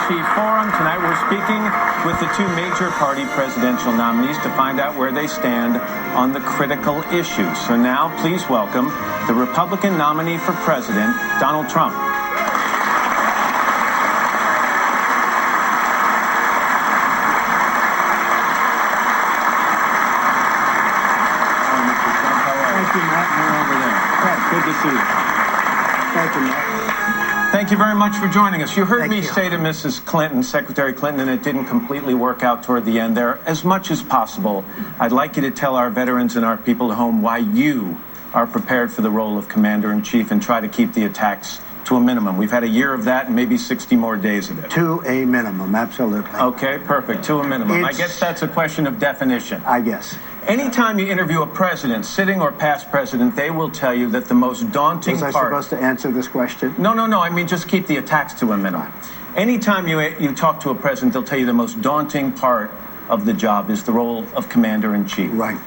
Chief Forum. Tonight we're speaking with the two major party presidential nominees to find out where they stand on the critical issues. So now, please welcome the Republican nominee for president, Donald Trump. Thank you, Matt. You're over there. Good to see you. Thank you, Matt. Thank you very much for joining us. You heard me say to Mrs. Clinton, Secretary Clinton, and it didn't completely work out toward the end there. As much as possible, I'd like you to tell our veterans and our people at home why you are prepared for the role of Commander-in-Chief and try to keep the attacks to a minimum. We've had a year of that and maybe 60 more days of it. To a minimum, absolutely. Okay, perfect. To a minimum. I guess that's a question of definition. I guess. Anytime you interview a president, sitting or past president, they will tell you that the most daunting part... Was I supposed to answer this question? No. I mean, just keep the attacks to a minimum. Anytime you talk to a president, they'll tell you the most daunting part of the job is the role of Commander-in-Chief. Right.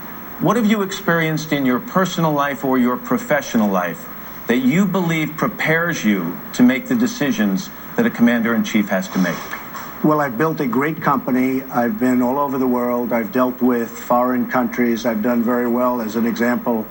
What have you experienced in your personal life or your professional life that you believe prepares you to make the decisions that a Commander-in-Chief has to make? Well, I've built a great company. I've been all over the world. I've dealt with foreign countries. I've done very well, as an example,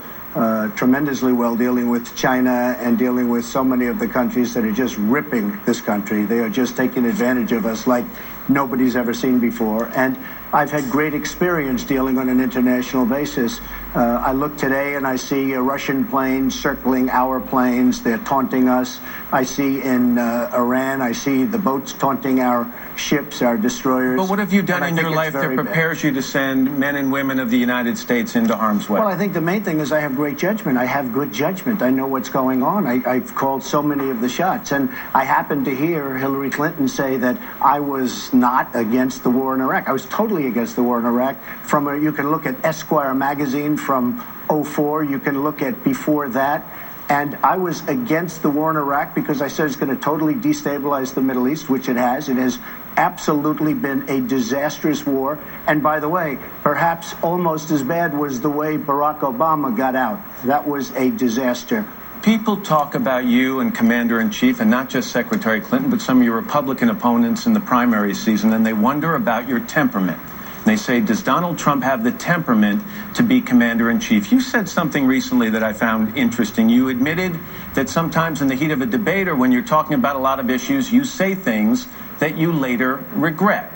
tremendously well dealing with China and dealing with so many of the countries that are just ripping this country. They are just taking advantage of us like nobody's ever seen before. And I've had great experience dealing on an international basis. I look today and I see a Russian plane circling our planes. They're taunting us. I see in Iran, I see the boats taunting our ships, our destroyers. But what have you done in your life that prepares you to send men and women of the United States into harm's way? Well, I think the main thing is I have great judgment. I have good judgment. I know what's going on. I've called so many of the shots. And I happened to hear Hillary Clinton say that I was not against the war in Iraq. I was totally against the war in Iraq. You can look at Esquire magazine from 2004. You can look at before that. And I was against the war in Iraq because I said it's going to totally destabilize the Middle East, which it has. It has absolutely been a disastrous war. And by the way, perhaps almost as bad was the way Barack Obama got out. That was a disaster. People talk about you and Commander-in-Chief, and not just Secretary Clinton, but some of your Republican opponents in the primary season, and they wonder about your temperament. They say, does Donald Trump have the temperament to be Commander-in-Chief? You said something recently that I found interesting. You admitted that sometimes in the heat of a debate or when you're talking about a lot of issues, you say things that you later regret.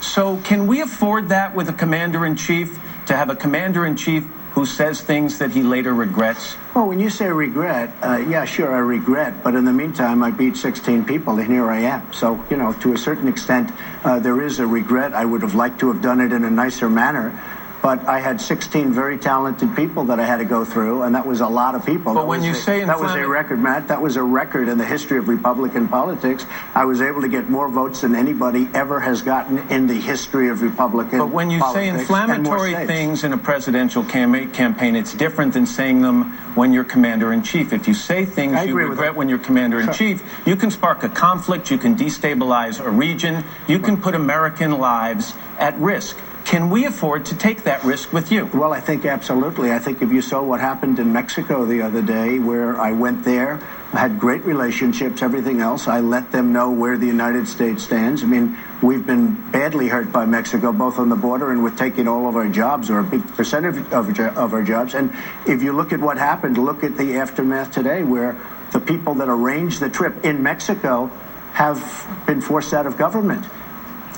So can we afford that with a Commander-in-Chief, to have a Commander-in-Chief who says things that he later regrets? Well, when you say regret, yeah, sure, I regret. But in the meantime, I beat 16 people, and here I am. So, to a certain extent, there is a regret. I would have liked to have done it in a nicer manner. But I had 16 very talented people that I had to go through, and that was a lot of people. But when you say that was a record, Matt. That was a record in the history of Republican politics. I was able to get more votes than anybody ever has gotten in the history of Republican politics. But when you say inflammatory things in a presidential campaign, it's different than saying them when you're Commander-in-Chief. If you say things you regret when you're Commander-in-Chief, you can spark a conflict, you can destabilize a region, you can put American lives at risk. Can we afford to take that risk with you? Well, I think absolutely. I think if you saw what happened in Mexico the other day, where I went there, I had great relationships, everything else. I let them know where the United States stands. I mean, we've been badly hurt by Mexico, both on the border and with taking all of our jobs, or a big percentage of our jobs. And if you look at what happened, look at the aftermath today, where the people that arranged the trip in Mexico have been forced out of government.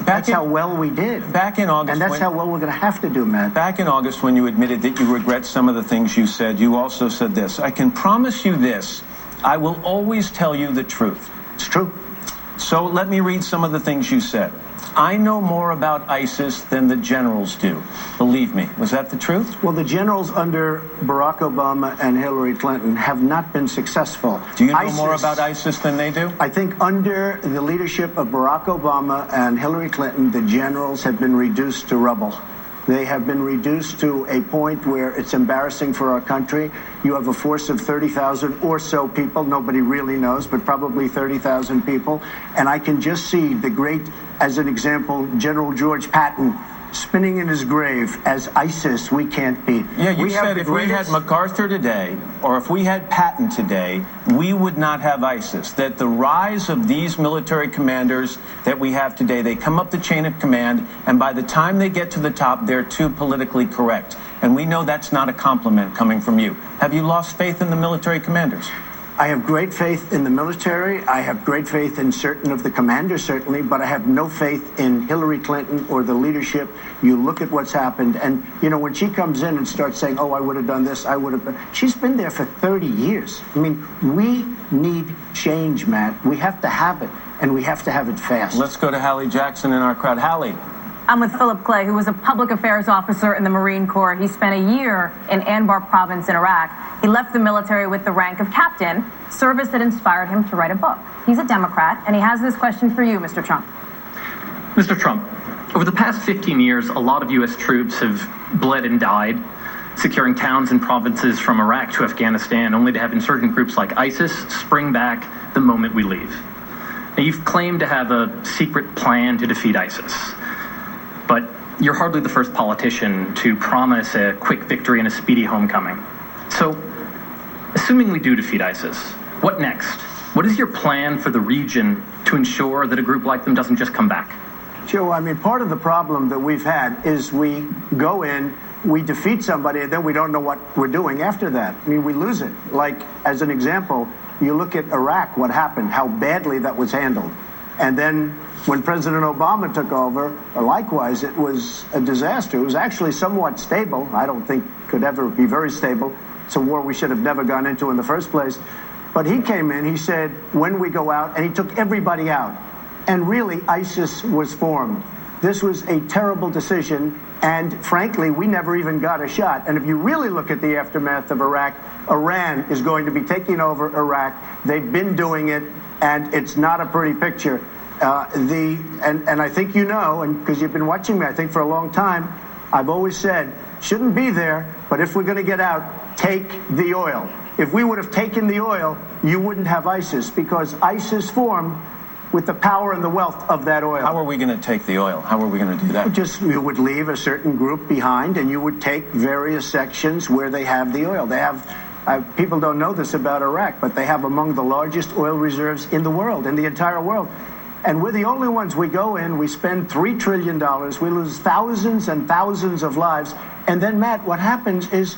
That's how well we did. Back in August. And that's how well we're going to have to do, Matt. Back in August, when you admitted that you regret some of the things you said, you also said this: I can promise you this, I will always tell you the truth. It's true. So let me read some of the things you said. I know more about ISIS than the generals do. Believe me. Was that the truth? Well, the generals under Barack Obama and Hillary Clinton have not been successful. Do you know more about ISIS than they do? I think under the leadership of Barack Obama and Hillary Clinton, the generals have been reduced to rubble. They have been reduced to a point where it's embarrassing for our country. You have a force of 30,000 or so people. Nobody really knows, but probably 30,000 people. And I can just see the great, as an example, General George Patton spinning in his grave as ISIS we can't beat. Yeah, you said if we had MacArthur today, or if we had Patton today, we would not have ISIS. That the rise of these military commanders that we have today, they come up the chain of command, and by the time they get to the top, they're too politically correct. And we know that's not a compliment coming from you. Have you lost faith in the military commanders? I have great faith in the military. I have great faith in certain of the commanders, certainly, but I have no faith in Hillary Clinton or the leadership. You look at what's happened, and, you know, when she comes in and starts saying, oh, I would have done this, I would have been... She's been there for 30 years. I mean, we need change, Matt. We have to have it, and we have to have it fast. Let's go to Hallie Jackson in our crowd. Hallie. I'm with Philip Clay, who was a public affairs officer in the Marine Corps. He spent a year in Anbar province in Iraq. He left the military with the rank of captain, service that inspired him to write a book. He's a Democrat, and he has this question for you, Mr. Trump. Mr. Trump, over the past 15 years, a lot of U.S. troops have bled and died, securing towns and provinces from Iraq to Afghanistan, only to have insurgent groups like ISIS spring back the moment we leave. Now, you've claimed to have a secret plan to defeat ISIS. But you're hardly the first politician to promise a quick victory and a speedy homecoming. So, assuming we do defeat ISIS, what next? What is your plan for the region to ensure that a group like them doesn't just come back? Joe, I mean, part of the problem that we've had is we go in, we defeat somebody, and then we don't know what we're doing after that. I mean, we lose it. Like, as an example, you look at Iraq, what happened, how badly that was handled. And then when President Obama took over, likewise, it was a disaster. It was actually somewhat stable. I don't think could ever be very stable. It's a war we should have never gone into in the first place. But he came in, he said, when we go out, and he took everybody out. And really, ISIS was formed. This was a terrible decision, and frankly, we never even got a shot. And if you really look at the aftermath of Iraq, Iran is going to be taking over Iraq. They've been doing it, and it's not a pretty picture. And I think you know, and because you've been watching me, I think for a long time, I've always said, shouldn't be there, but if we're going to get out, take the oil. If we would have taken the oil, you wouldn't have ISIS, because ISIS formed with the power and the wealth of that oil. How are we going to take the oil? How are we going to do that? You would leave a certain group behind, and you would take various sections where they have the oil. They have... people don't know this about Iraq, but they have among the largest oil reserves in the world, in the entire world. And we're the only ones. We go in, we spend $3 trillion, we lose thousands and thousands of lives, and then, Matt, what happens is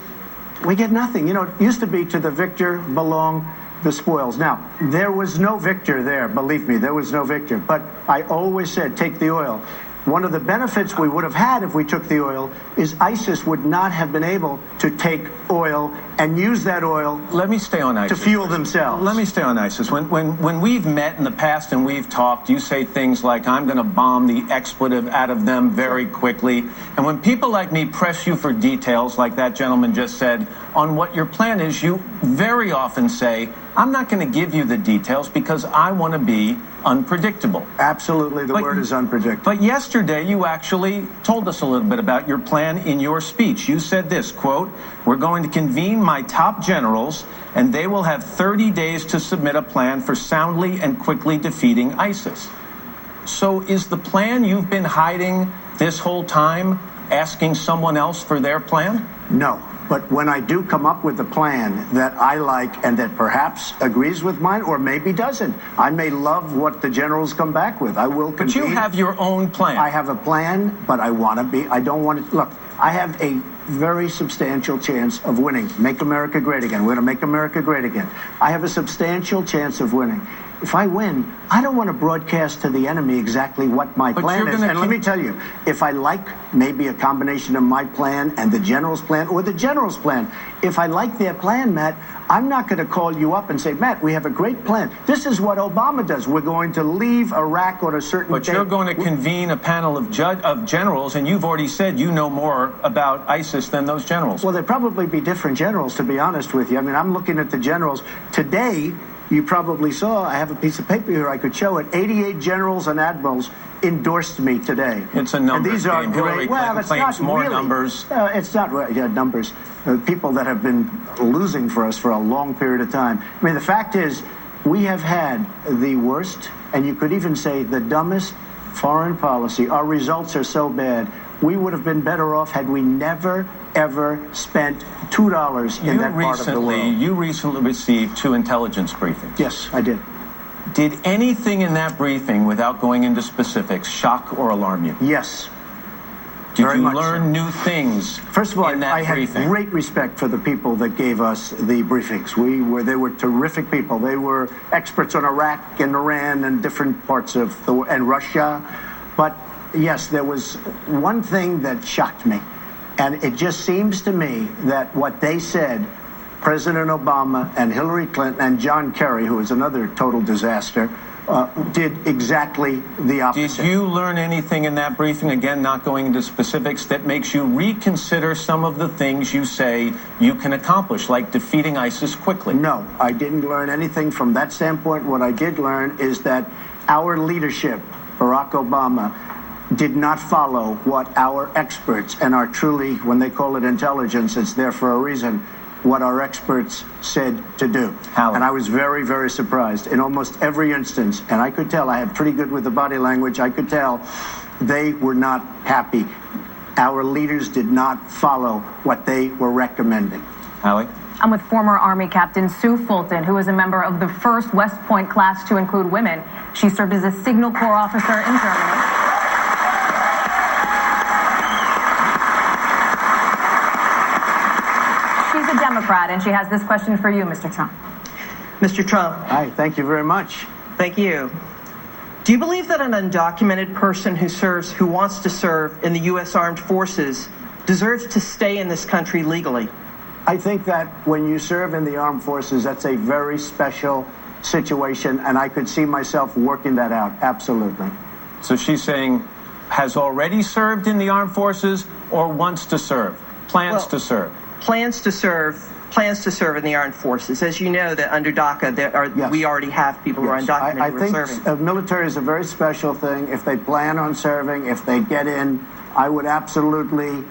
we get nothing. You know, it used to be to the victor belong the spoils. Now, there was no victor there, believe me, there was no victor. But I always said, take the oil. One of the benefits we would have had if we took the oil is ISIS would not have been able to take oil and use that oil. Let me stay on ISIS. To fuel themselves. Let me stay on ISIS. When we've met in the past and we've talked, you say things like, I'm going to bomb the expletive out of them very quickly. And when people like me press you for details, like that gentleman just said, on what your plan is, you very often say, I'm not going to give you the details because I want to be unpredictable. Absolutely, the word is unpredictable. But yesterday you actually told us a little bit about your plan in your speech. You said this, quote, we're going to convene my top generals and they will have 30 days to submit a plan for soundly and quickly defeating ISIS. So is the plan you've been hiding this whole time asking someone else for their plan? No. But when I do come up with a plan that I like and that perhaps agrees with mine or maybe doesn't, I may love what the generals come back with. I will convene. But you have your own plan. I have a plan, but I don't want to, look, I have a very substantial chance of winning. Make America great again. We're going to make America great again. I have a substantial chance of winning. If I win, I don't want to broadcast to the enemy exactly what my plan is. And let me tell you, if I like maybe a combination of my plan and the general's plan or the general's plan, if I like their plan, Matt, I'm not going to call you up and say, Matt, we have a great plan. This is what Obama does. We're going to leave Iraq on a certain date. But you're going to convene a panel of generals, and you've already said you know more about ISIS than those generals. Well, there'd probably be different generals, to be honest with you. I mean, I'm looking at the generals. Today, you probably saw, I have a piece of paper here, I could show it, 88 generals and admirals endorsed me today. It's a number. And these are great. Well, it's not more really, numbers. It's not numbers. People that have been losing for us for a long period of time. I mean, the fact is, we have had the worst, and you could even say the dumbest foreign policy. Our results are so bad. we would have been better off had we never, ever spent $2 in that part of the world. You recently received 2 intelligence briefings. Yes, I did. Did anything in that briefing, without going into specifics, shock or alarm you? Yes. Did you learn new things? First of all, I had briefing? Great respect for the people that gave us the briefings. They were terrific people. They were experts on Iraq and Iran and different parts of and Russia. But yes, there was one thing that shocked me, and it just seems to me that what they said, President Obama and Hillary Clinton and John Kerry, who is another total disaster, did exactly the opposite. Did you learn anything in that briefing, again, not going into specifics, that makes you reconsider some of the things you say you can accomplish, like defeating ISIS quickly? No, I didn't learn anything from that standpoint. What I did learn is that our leadership, Barack Obama, did not follow what our experts and our truly, when they call it intelligence, it's there for a reason, what our experts said to do. And I was very, very surprised in almost every instance. And I could tell, I had pretty good with the body language, I could tell they were not happy. Our leaders did not follow what they were recommending. Hallie? I'm with former Army Captain Sue Fulton, who was a member of the first West Point class to include women. She served as a Signal Corps officer in Germany. She's a Democrat, and she has this question for you, Mr. Trump. Mr. Trump. Hi, thank you very much. Thank you. Do you believe that an undocumented person who wants to serve in the U.S. Armed Forces deserves to stay in this country legally? I think that when you serve in the armed forces, that's a very special situation, and I could see myself working that out, absolutely. So she's saying has already served in the armed forces or wants to serve, plans to serve? Plans to serve in the armed forces. As you know, that under DACA, we already have people who are undocumented who are serving. I think military is a very special thing. If they plan on serving, if they get in, I would absolutely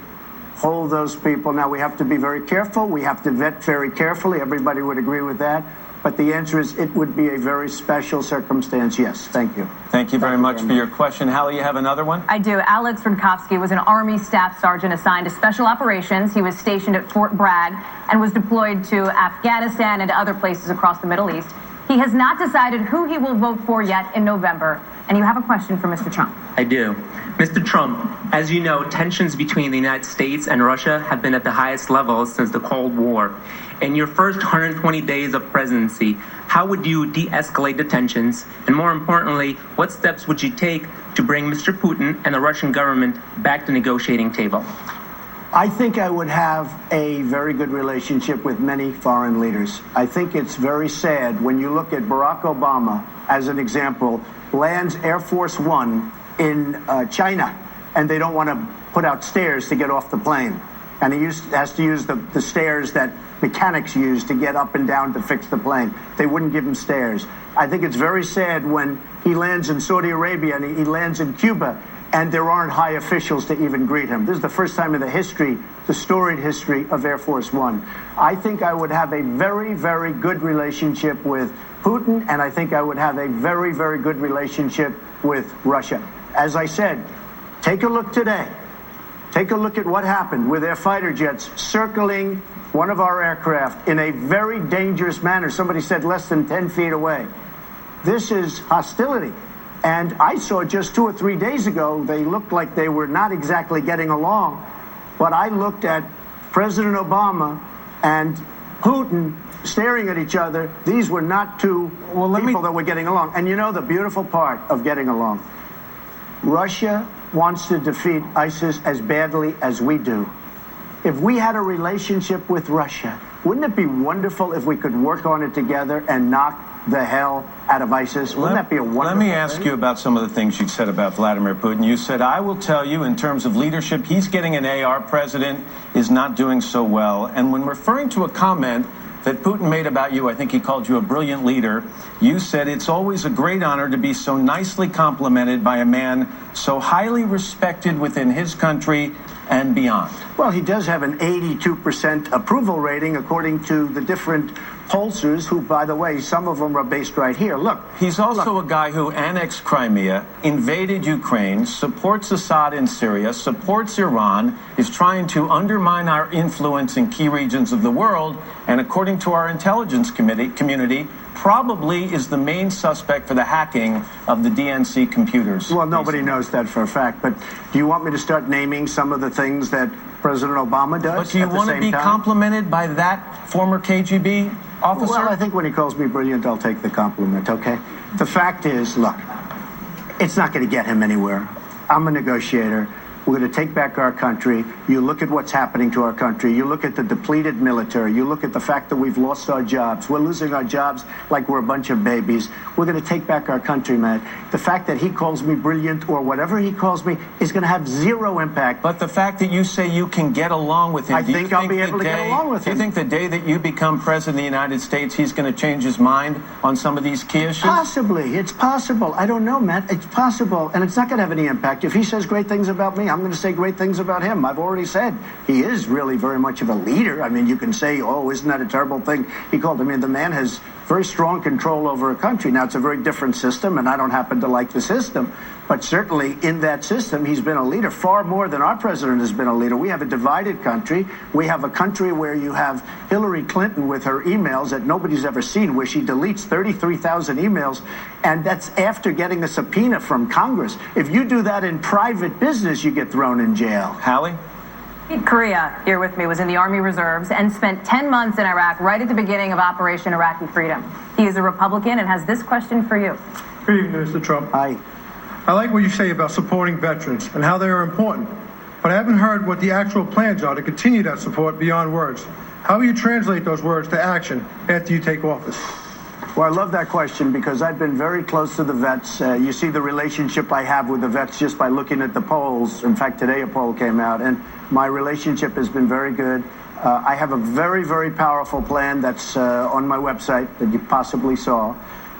hold those people. Now, we have to be very careful. We have to vet very carefully. Everybody would agree with that. But the answer is it would be a very special circumstance. Yes. Thank you. Thank you very much for your question. Hallie, you have another one? I do. Alex Rudkowski was an Army staff sergeant assigned to special operations. He was stationed at Fort Bragg and was deployed to Afghanistan and to other places across the Middle East. He has not decided who he will vote for yet in November. And you have a question for Mr. Trump. I do. Mr. Trump, as you know, tensions between the United States and Russia have been at the highest levels since the Cold War. In your first 120 days of presidency, how would you de-escalate the tensions? And more importantly, what steps would you take to bring Mr. Putin and the Russian government back to the negotiating table? I think I would have a very good relationship with many foreign leaders. I think it's very sad when you look at Barack Obama, as an example, lands Air Force One in China, and they don't want to put out stairs to get off the plane. And he has to use the stairs that mechanics use to get up and down to fix the plane. They wouldn't give him stairs. I think it's very sad when he lands in Saudi Arabia and he lands in Cuba, and there aren't high officials to even greet him. This is the first time in the storied history of Air Force One. I think I would have a very, very good relationship with Putin, and I think I would have a very, very good relationship with Russia. As I said, take a look today. Take a look at what happened with their fighter jets circling one of our aircraft in a very dangerous manner. Somebody said less than 10 feet away. This is hostility. And I saw just 2 or 3 days ago, they looked like they were not exactly getting along. But I looked at President Obama and Putin staring at each other. These were not two people that were getting along. And you know the beautiful part of getting along? Russia wants to defeat ISIS as badly as we do. If we had a relationship with Russia, wouldn't it be wonderful if we could work on it together and knock the hell out of ISIS? Wouldn't that be a wonderful thing? Let me ask you about some of the things you said about Vladimir Putin. You said, I will tell you, in terms of leadership, he's getting an A. Our president is not doing so well. And when referring to a comment that Putin made about you, I think he called you a brilliant leader, you said it's always a great honor to be so nicely complimented by a man so highly respected within his country and beyond? Well, he does have an 82% approval rating, according to the different pollsters, who, by the way, some of them are based right here. Look. He's also a guy who annexed Crimea, invaded Ukraine, supports Assad in Syria, supports Iran, is trying to undermine our influence in key regions of the world, and according to our intelligence community, probably is the main suspect for the hacking of the DNC computers. Well, nobody knows that for a fact, but do you want me to start naming some of the things that President Obama does? But do you want to be complimented by that former KGB officer? Well, I think when he calls me brilliant, I'll take the compliment, okay? The fact is, look, it's not going to get him anywhere. I'm a negotiator. We're going to take back our country. You look at what's happening to our country. You look at the depleted military. You look at the fact that we've lost our jobs. We're losing our jobs like we're a bunch of babies. We're going to take back our country, Matt. The fact that he calls me brilliant or whatever he calls me is going to have zero impact. But the fact that you say you can get along with him, I think I'll be able to get along with him. Do you think the day that you become president of the United States, he's going to change his mind on some of these key issues? Possibly. It's possible. I don't know, Matt. It's possible. And it's not going to have any impact. If he says great things about me, I'm going to say great things about him. I've already said he is really very much of a leader. I mean, you can say, oh, isn't that a terrible thing? He called him. I mean, the man has very strong control over a country. Now, it's a very different system, and I don't happen to like the system. But certainly in that system, he's been a leader far more than our president has been a leader. We have a divided country. We have a country where you have Hillary Clinton with her emails that nobody's ever seen, where she deletes 33,000 emails, and that's after getting a subpoena from Congress. If you do that in private business, you get thrown in jail. Hallie? Korea, here with me, was in the Army Reserves and spent 10 months in Iraq right at the beginning of Operation Iraqi Freedom. He is a Republican and has this question for you. Good evening, Mr. Trump. Hi. I like what you say about supporting veterans and how they are important, but I haven't heard what the actual plans are to continue that support beyond words. How will you translate those words to action after you take office? Well, I love that question because I've been very close to the vets. You see the relationship I have with the vets just by looking at the polls. In fact, today a poll came out, and my relationship has been very good. I have a very, very powerful plan that's on my website that you possibly saw.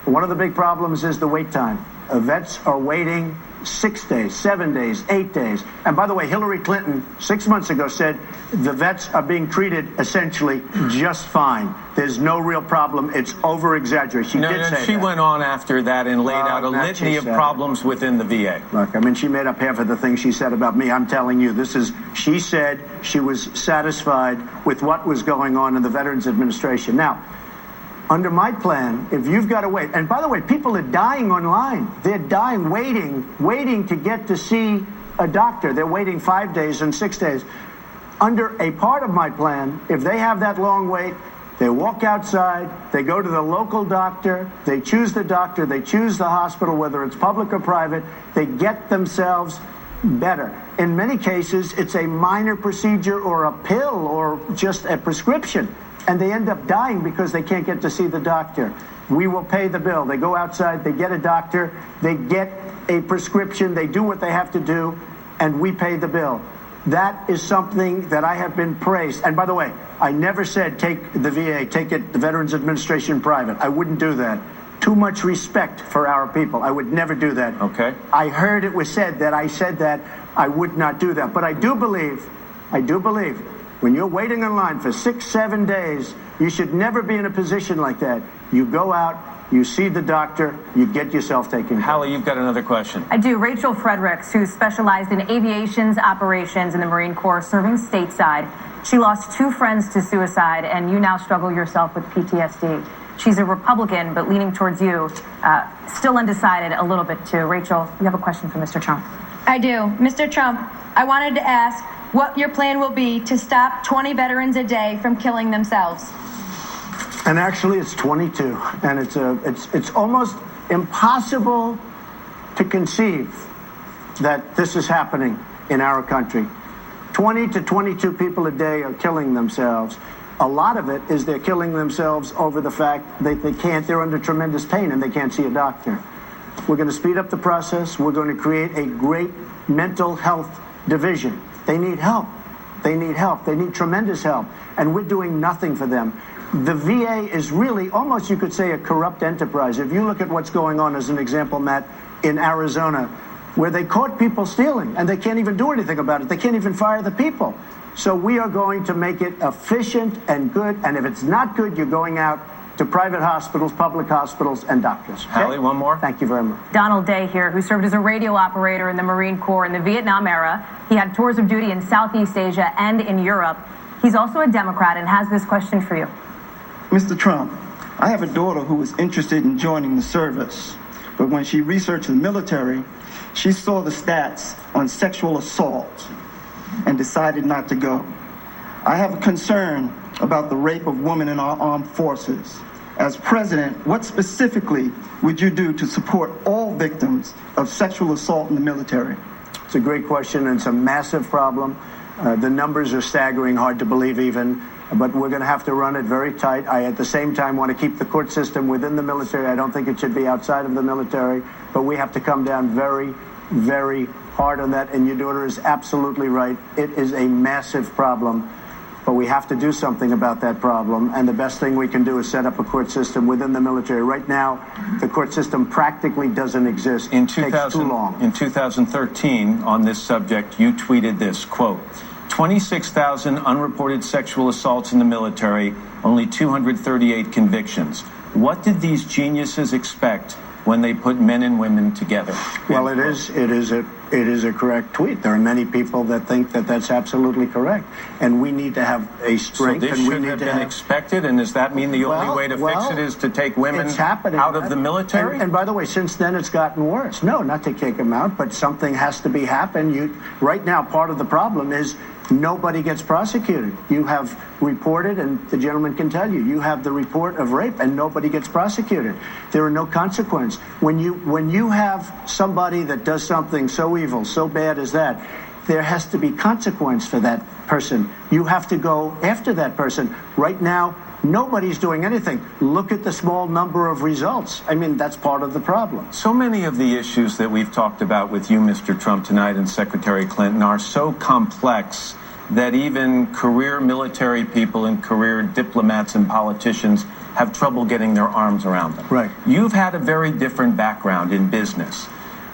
One of the big problems is the wait time. Vets are waiting 6 days, 7 days, 8 days. And by the way, Hillary Clinton 6 months ago said the vets are being treated essentially just fine. There's no real problem. It's over-exaggerated. She did say that. She went on after that and laid out a litany of problems within the VA. Look, I mean, she made up half of the things she said about me. I'm telling you, she said she was satisfied with what was going on in the Veterans Administration. Now, under my plan, if you've got to wait, and by the way, people are dying online. They're dying, waiting to get to see a doctor. They're waiting 5 days and 6 days. Under a part of my plan, if they have that long wait, they walk outside, they go to the local doctor, they choose the doctor, they choose the hospital, whether it's public or private, they get themselves better. In many cases, it's a minor procedure or a pill or just a prescription. And they end up dying because they can't get to see the doctor. We will pay the bill. They go outside, they get a doctor, they get a prescription, they do what they have to do, and we pay the bill. That is something that I have been praised. And by the way, I never said take the VA, take it, the Veterans Administration private. I wouldn't do that. Too much respect for our people. I would never do that. Okay. I heard it was said that I said that I would not do that. But I do believe, when you're waiting in line for 6, 7 days, you should never be in a position like that. You go out, you see the doctor, you get yourself taken care of. Hallie, you've got another question. I do. Rachel Fredericks, who specialized in aviation's operations in the Marine Corps, serving stateside. She lost 2 friends to suicide, and you now struggle yourself with PTSD. She's a Republican, but leaning towards you, still undecided a little bit too. Rachel, you have a question for Mr. Trump. I do. Mr. Trump, I wanted to ask what your plan will be to stop 20 veterans a day from killing themselves. And actually, it's 22, and it's almost impossible to conceive that this is happening in our country. 20 to 22 people a day are killing themselves. A lot of it is they're killing themselves over the fact that they're under tremendous pain and they can't see a doctor. We're going to speed up the process. We're going to create a great mental health division. They need help. They need help. They need tremendous help. And we're doing nothing for them. The VA is really almost, you could say, a corrupt enterprise. If you look at what's going on, as an example, Matt, in Arizona, where they caught people stealing, and they can't even do anything about it. They can't even fire the people. So we are going to make it efficient and good, and if it's not good, you're going out to private hospitals, public hospitals, and doctors. Okay? Hallie, one more. Thank you very much. Donald Day here, who served as a radio operator in the Marine Corps in the Vietnam era. He had tours of duty in Southeast Asia and in Europe. He's also a Democrat and has this question for you. Mr. Trump, I have a daughter who was interested in joining the service, but when she researched the military, she saw the stats on sexual assault and decided not to go. I have a concern about the rape of women in our armed forces. As president, what specifically would you do to support all victims of sexual assault in the military? It's a great question, and it's a massive problem. The numbers are staggering, hard to believe even, but we're going to have to run it very tight. I, at the same time, want to keep the court system within the military. I don't think it should be outside of the military, but we have to come down very, very hard on that, and your daughter is absolutely right. It is a massive problem, but we have to do something about that problem, and the best thing we can do is set up a court system within the military. Right now, the court system practically doesn't exist. It takes too long. In 2013, on this subject, you tweeted this, quote, 26,000 unreported sexual assaults in the military, only 238 convictions. What did these geniuses expect when they put men and women together? Well, it is a correct tweet. There are many people that think that that's absolutely correct, and we need to have a strength. So this and we should need have to been expected, and does that mean the only way to fix it is to take women out of the military? And by the way, since then it's gotten worse. No, not to kick them out, but something has to be happen. Right now, part of the problem is nobody gets prosecuted. You have reported, and the gentleman can tell you, you have the report of rape and nobody gets prosecuted. There are no consequence. When you have somebody that does something so evil, so bad as that, there has to be consequence for that person. You have to go after that person. Right now, nobody's doing anything. Look at the small number of results. I mean, that's part of the problem. So many of the issues that we've talked about with you, Mr. Trump, tonight, and Secretary Clinton are so complex that even career military people and career diplomats and politicians have trouble getting their arms around them. Right. You've had a very different background in business.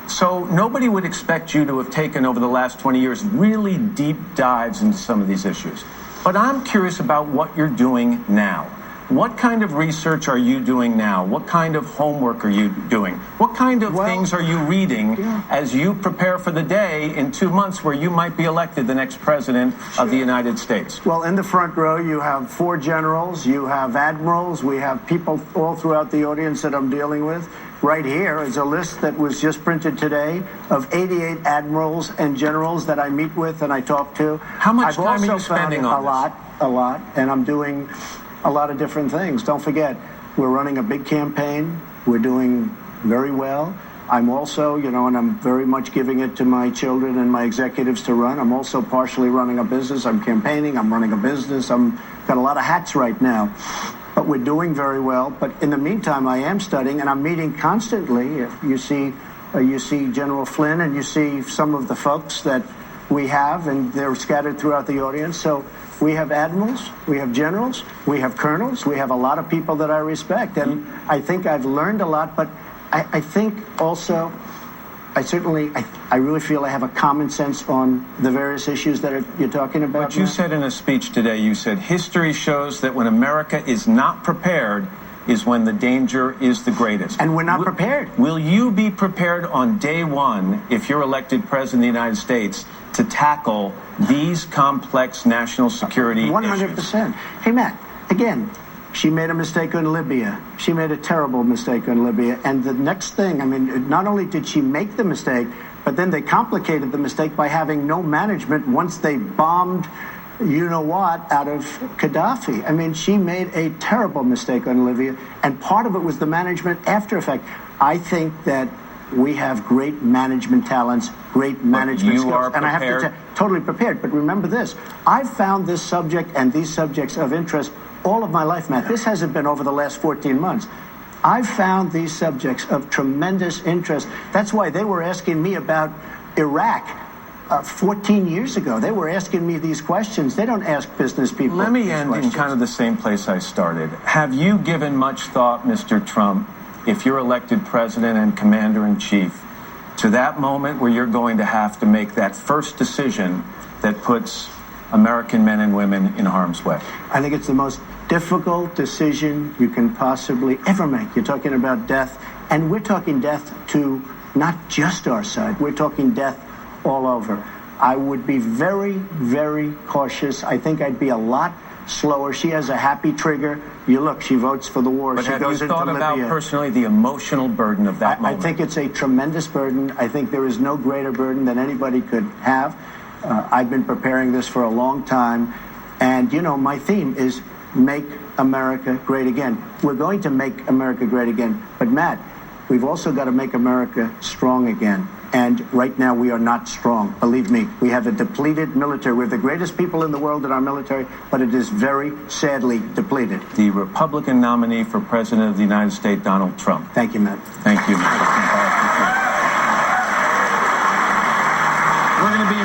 So nobody would expect you to have taken over the last 20 years really deep dives into some of these issues. But I'm curious about what you're doing now. What kind of research are you doing now? What kind of homework are you doing? What kind of things are you reading as you prepare for the day in 2 months where you might be elected the next president of the United States? Well, in the front row, you have 4 generals, you have admirals, we have people all throughout the audience that I'm dealing with. Right here is a list that was just printed today of 88 admirals and generals that I meet with and I talk to. How much time are you spending on this? A lot, and I'm doing a lot of different things. Don't forget, we're running a big campaign. We're doing very well. I'm also, and I'm very much giving it to my children and my executives to run. I'm also partially running a business. I'm campaigning. I'm running a business. I'm got a lot of hats right now. But we're doing very well. But in the meantime, I am studying, and I'm meeting constantly. You see General Flynn, and you see some of the folks that we have, and they're scattered throughout the audience. So we have admirals, we have generals, we have colonels, we have a lot of people that I respect. And I think I've learned a lot, but I think also, I really feel I have a common sense on the various issues that you're talking about. But you said in a speech today, you said, history shows that when America is not prepared is when the danger is the greatest. And we're not prepared. Will you be prepared on day one, if you're elected president of the United States, to tackle these complex national security 100%. issues? Hey, Matt, again, she made a mistake on Libya. She made a terrible mistake on Libya. And the next thing, not only did she make the mistake, but then they complicated the mistake by having no management once they bombed you-know-what out of Gaddafi. She made a terrible mistake on Libya, and part of it was the management after effect. I think that we have great management talents, great management skills, and I have to totally prepared. But remember this, I've found this subject and these subjects of interest all of my life, Matt. This hasn't been over the last 14 months. I've found these subjects of tremendous interest. That's why they were asking me about Iraq 14 years ago. They were asking me these questions. They don't ask business people. Let me end in kind of the same place I started. Have you given much thought, Mr. Trump, if you're elected president and commander-in-chief, to that moment where you're going to have to make that first decision that puts American men and women in harm's way? I think it's the most difficult decision you can possibly ever make. You're talking about death, and we're talking death to not just our side. We're talking death all over. I would be very, very cautious. I think I'd be a lot slower. She has a happy trigger. You look, she votes for the war. But she goes have you thought into about Libya. Personally the emotional burden of that moment? I think it's a tremendous burden. I think there is no greater burden than anybody could have. I've been preparing this for a long time. And, you know, my theme is make America great again. We're going to make America great again. But, Matt, we've also got to make America strong again. And right now we are not strong. Believe me, we have a depleted military. We're the greatest people in the world in our military, but it is very sadly depleted. The Republican nominee for President of the United States, Donald Trump. Thank you, Matt. Thank you, Mr. Trump. We're going to be